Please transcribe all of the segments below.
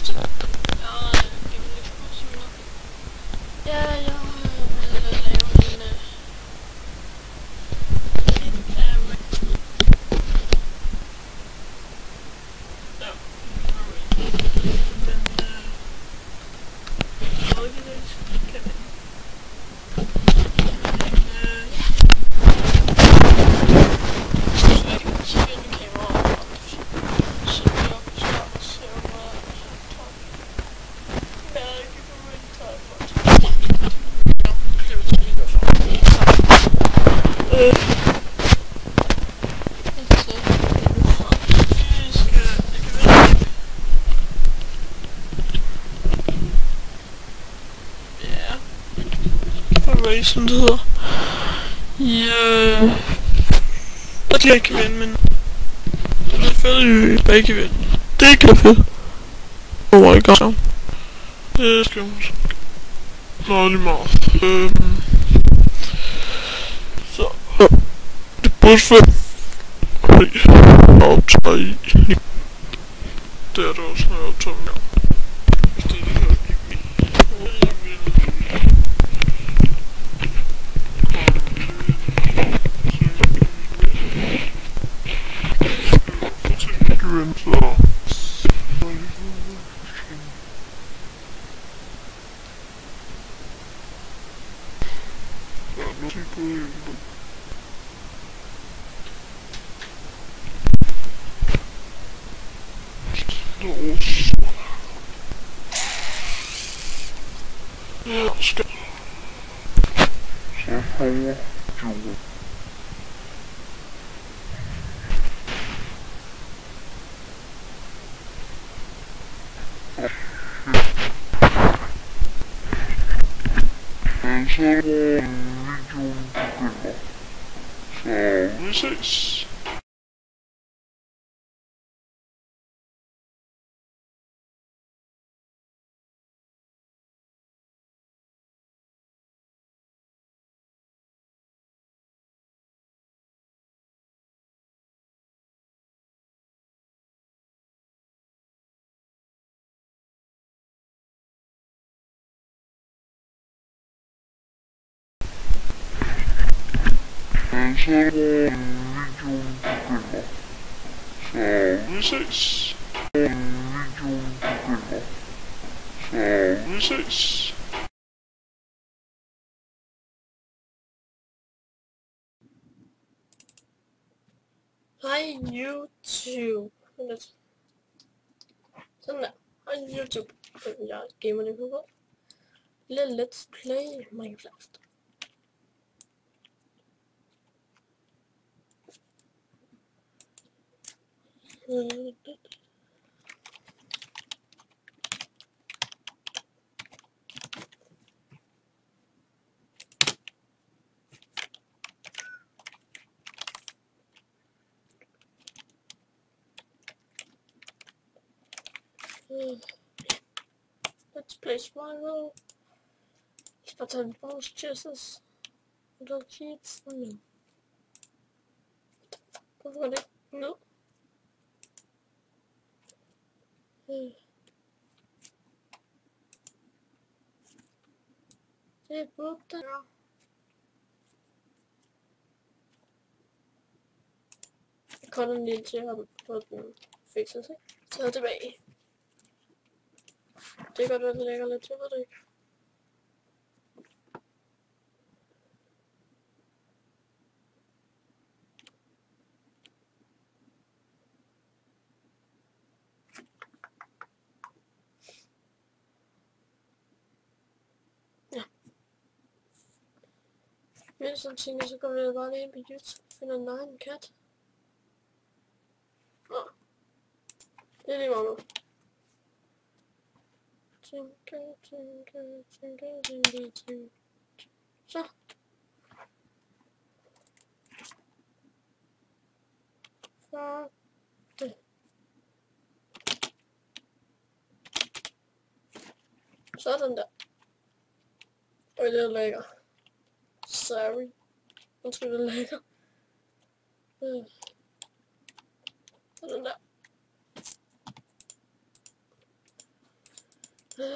Victor? Ja, det vil jeg få sige noget. Ja, jeg vil lave en som det hedder. Ja, jeg ikke vinde, men det er fedt, at jeg ikke vinde. Det er ikke fedt. Oh my god. Det skal jeg måske. Nå, lige meget. Så. Det burde fedt. Hey. Optager i. Det er det også, når jeg optager mere. Hvis det er det her, vi ses. Vi ses. Vi ses. Hej YouTube. Sådan der. Hej YouTube. Jeg er gamer det på. Let's play Minecraft. Let's play survival. Spartan balls, chests, little cheats. No. Hvorfor var det ikke ned? Det er brugt der. Jeg kommer den lige til ham på den fikset sig. Så tilbage. Det kan godt være, det lægger lidt til, ved det ikke. Ja. Men sådan tænker, så går vi bare lige ind på YouTube og finder en kat. Nå. Det er lige meget nu. Tænker. Så. Det. Sådan der. Og det er lækker. Sorry. Undskyld, det er lækker. Sådan der. Det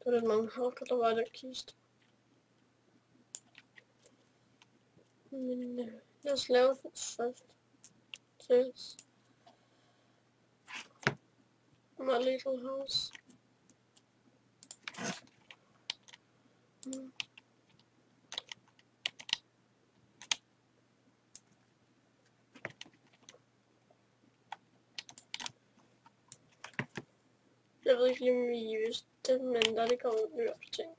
var lidt mange hakker, der var i den kiste. Men lad os lave det først. Ses. My little house. Jeg ved ikke lige, om I vidste, men der er kommet nye ting.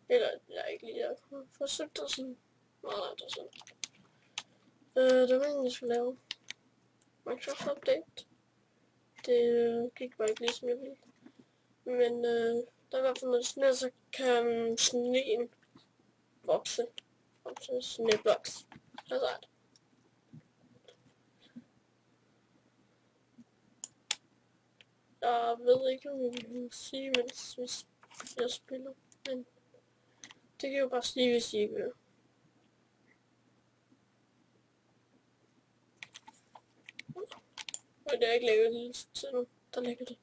Eller, jeg er ikke lige for 7 år siden. Nej, det er sådan. Det var egentlig, jeg skulle lave Minecraft update. Det gik bare ikke lige, som jeg ville. Men der er i hvert fald noget sne, så kan sneen vokse. Vokse snebloks. Det er sejt. Jeg ved ikke, om jeg vil sige, mens jeg spiller, men det kan jo bare sige, hvis I ikke vil. Og det er ikke lækkert lige til nu, der ligger det.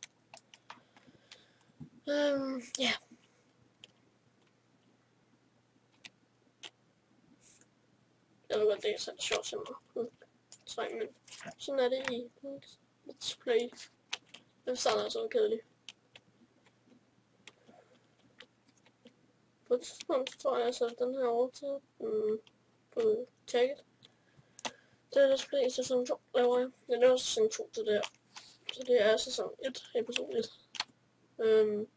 Ja. Jeg ved godt, det er så sjovt til mig. Men sådan er det i Let's Play. Det er altså kedeligt. På et tidspunkt tror jeg, jeg satte den her over til på tagget. Det er Let's Play sæson 2, laver jeg. Jeg laver sæson 2 til det her. Så det er sæson 1, episode 1.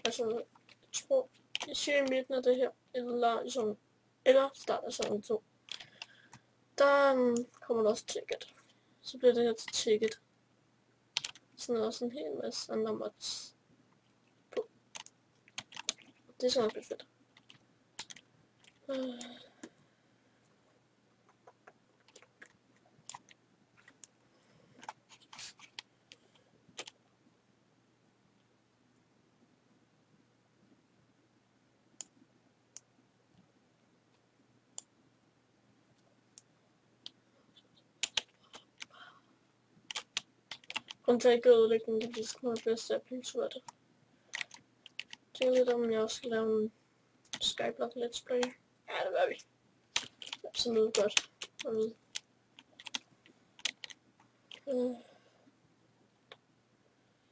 Altså, jeg tror, jeg siger i midten af det her, eller start af sæson 2. Der kommer der også ticket. Så bliver det her til ticket. Sådan er også en hel masse andre mods på. Det er så nok lidt fedt. Grunden til at jeg ikke ødelægge den, det er sådan noget bedst af pindsværte. Jeg tænker lidt om jeg også skal lave en Skyblock Let's Play. Ja, det gør vi. Så lyder godt at vide.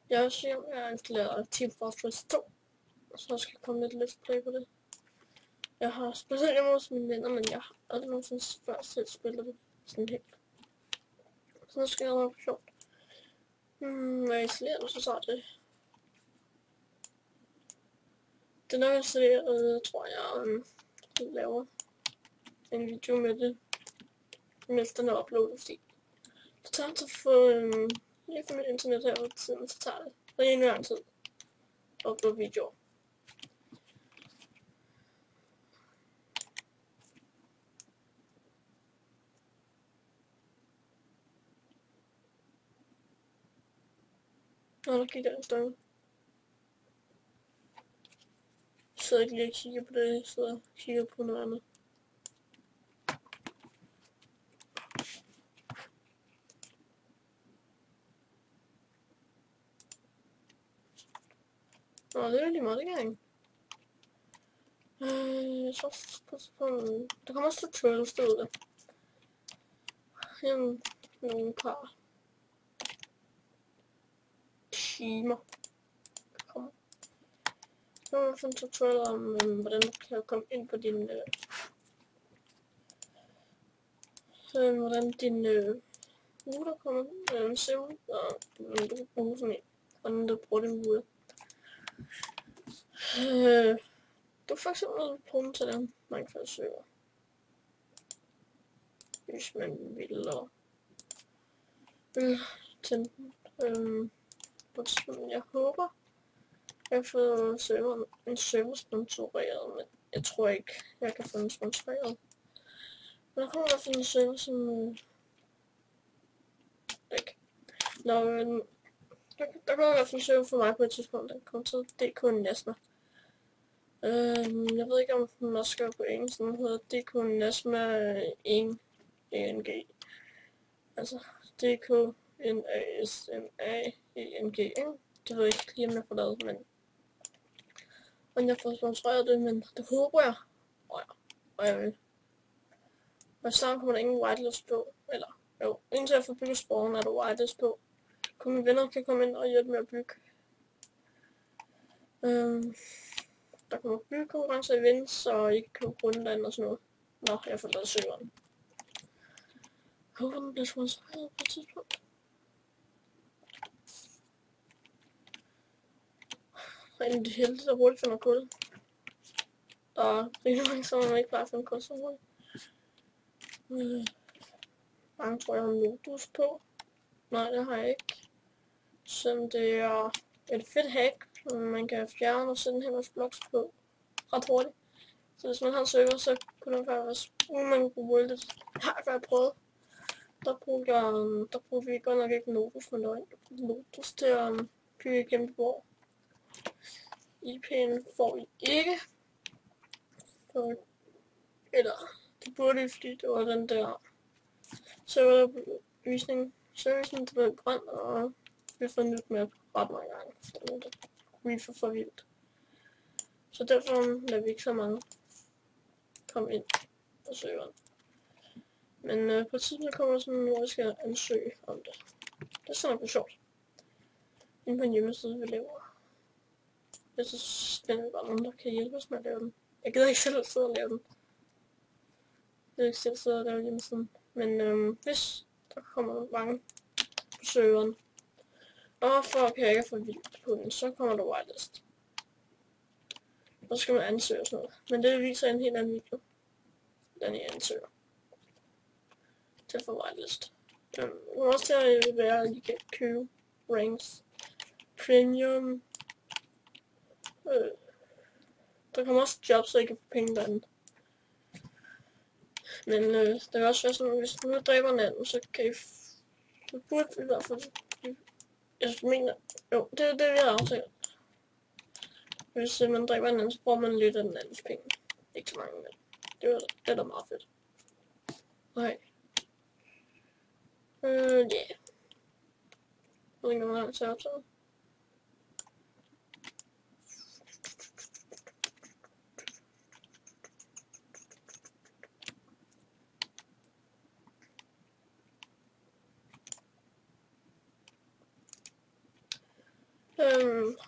Jeg vil sige, om jeg har installeret Team Fortress 2. Så jeg skal komme lidt Let's Play på det. Jeg har spillet hjemme hos mine venner, men jeg har aldrig nogensinde før selv spillet det sådan helt. Så nu skal jeg have sjovt. Når jeg installerer det, så tager det. Det er nok installeret, tror jeg, laver en video med det, mens den er uploadet, fordi det tager til at få lige for mit internet her over tiden, så tager det rimelig lang tid at uploade videoer. Nå, der kigger en større. Jeg sidder ikke lige og kigger på det, jeg sidder og kigger på noget andet. Nå, det er lige meget, det kan jeg tror på der kommer også tutorials derude. Nogle par timer. Så har jeg fundet tutorial om, hvordan du kan komme ind på din hvordan din router kommer ser ud, og hvordan du kan bruge sådan en, hvordan du bruger din router. Du kan for eksempel bruge den til den Minecraft server, hvis man vil tænde den. Jeg håber, jeg får en server sponsoreret, men jeg tror ikke, jeg kan få den sponsoreret. Men der kommer i hvert fald en server, som ikke. Der kommer i hvert fald en server for mig på et tidspunkt, der kommer til DK Nesma. Jeg ved ikke, om den også skal på engelsk, den hedder DK Nesma 1 ENG. Altså DKNASMAENG, ikke? Det ved jeg ikke lige, om jeg får lavet, men om jeg får sponsoreret det, men det håber jeg. Og jeg vil. Og snart kommer der ingen whitelist på, eller jo, indtil jeg får bygget sporen, er der whitelist på. Kun mine venner kan komme ind og hjælpe med at bygge. Der kommer byggekonkurrencer i events, så I kan købe grundland og sådan noget. Nå, jeg får lavet søgeren. Jeg håber, den bliver sponsoreret på et tidspunkt. Og en af de heldige, der hurtigt finder kul. Der er rigtig mange, som man ikke bare finder kul så hurtigt. Mange tror, jeg har Nodus på. Nej, det har jeg ikke. Selvom det er et fedt hack, man kan fjerne og sende hendes bloks på ret hurtigt. Så hvis man har en server, så kunne det faktisk man kunne bruge det. Har jeg prøvet. Der brugte vi godt nok ikke Nodus, men der var Nodus til at bygge igennem borg. IP'en får I ikke. Eller det burde I, fordi det var den der servervisning. Servicen det blev grøn, og vi har fået nyt med ret mange gange. Så det er for vildt. Så derfor lader vi ikke så mange komme ind på serveren. Men på et tidspunkt kommer der sådan, hvor jeg skal ansøge om det. Det er sådan noget sjovt. Inde på en hjemmeside, vi laver. Jeg synes, det er bare nogen, der kan hjælpe os med at lave den. Jeg gider ikke selv sidde og lave den. Jeg gider ikke selv sidde og lave hjemmesiden. Men hvis der kommer mange på serveren, og for at jeg ikke er for vildt på den, så kommer der whitelist. Og så skal man ansøge og sådan noget. Men det viser en helt anden video, den I ansøger til for whitelist. Det er også til at være, at I kan købe ranks, premium. Der kommer også jobs, så I kan få penge derinde. Men det vil også være sådan, at hvis du nu dræber en anden, så kan I... Det burde i hvert fald... Jeg mener... Jo, det er det, vi har aftalt. Hvis man dræber en anden, så bruger man lidt af den andens penge. Ikke så mange, men det er da meget fedt. Okay. Yeah. Jeg ved ikke, hvor langt jeg har optaget.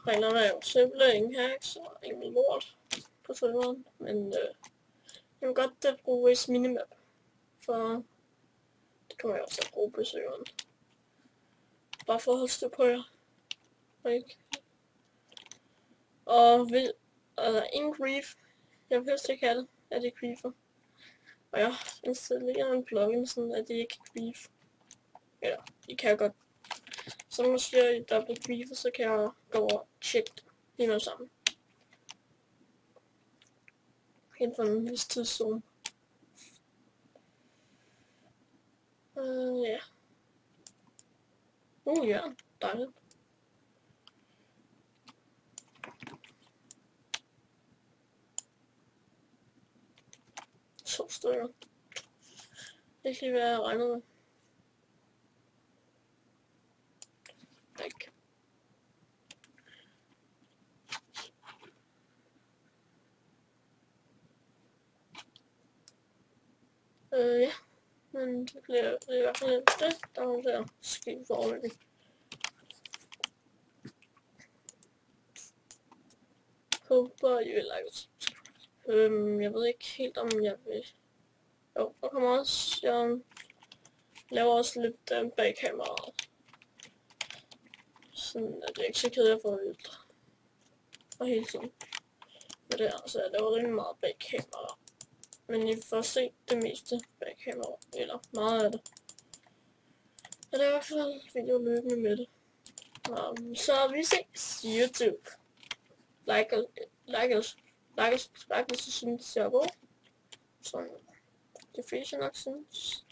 Reglerne er jo simple, ingen hacks og ingen lort på serveren, men jeg vil godt bruge Waze Minimap, for det kommer jeg også at bruge på serveren. Bare for at holde styr på jer. Ikke? Og ingen grief. Jeg vil helst ikke have det, at det griefer. Og jeg installerer en plugin, sådan at det ikke grief. Eller, I kan godt. Så når man siger, at der er blevet griefet, så kan jeg gå over og tjekke det lige med sammen. Inden for en vis tidszone. Ja. Ja, dejligt. To stykker. Ikke lige hvad jeg regner med. Ikke. Ja. Men det bliver i hvert fald det, der er der ske forhåbentlig. Håber I vil like og subscribe. Jeg ved ikke helt om jeg vil. Jo, der kommer også, jeg laver også lidt bag kameraet. Sådan at jeg ikke så kedeligt for vildt. Og hele tiden. Med det her, så jeg laver rimelig meget bag kameraet. Men I får se det meste bag kameraet, eller meget af det. Og det er i hvert fald video løbende med det. Så vi ses YouTube. Like og subscribe, hvis I synes, det ser godt. Som de fleste nok synes.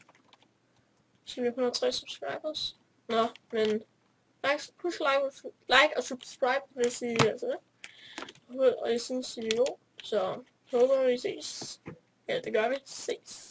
Så vi er 103 subscribers. Nå, men husk like og subscribe, hvis I altså det. Og I synes, I er god. Så håber vi ses. Ja, det gør vi. Ses.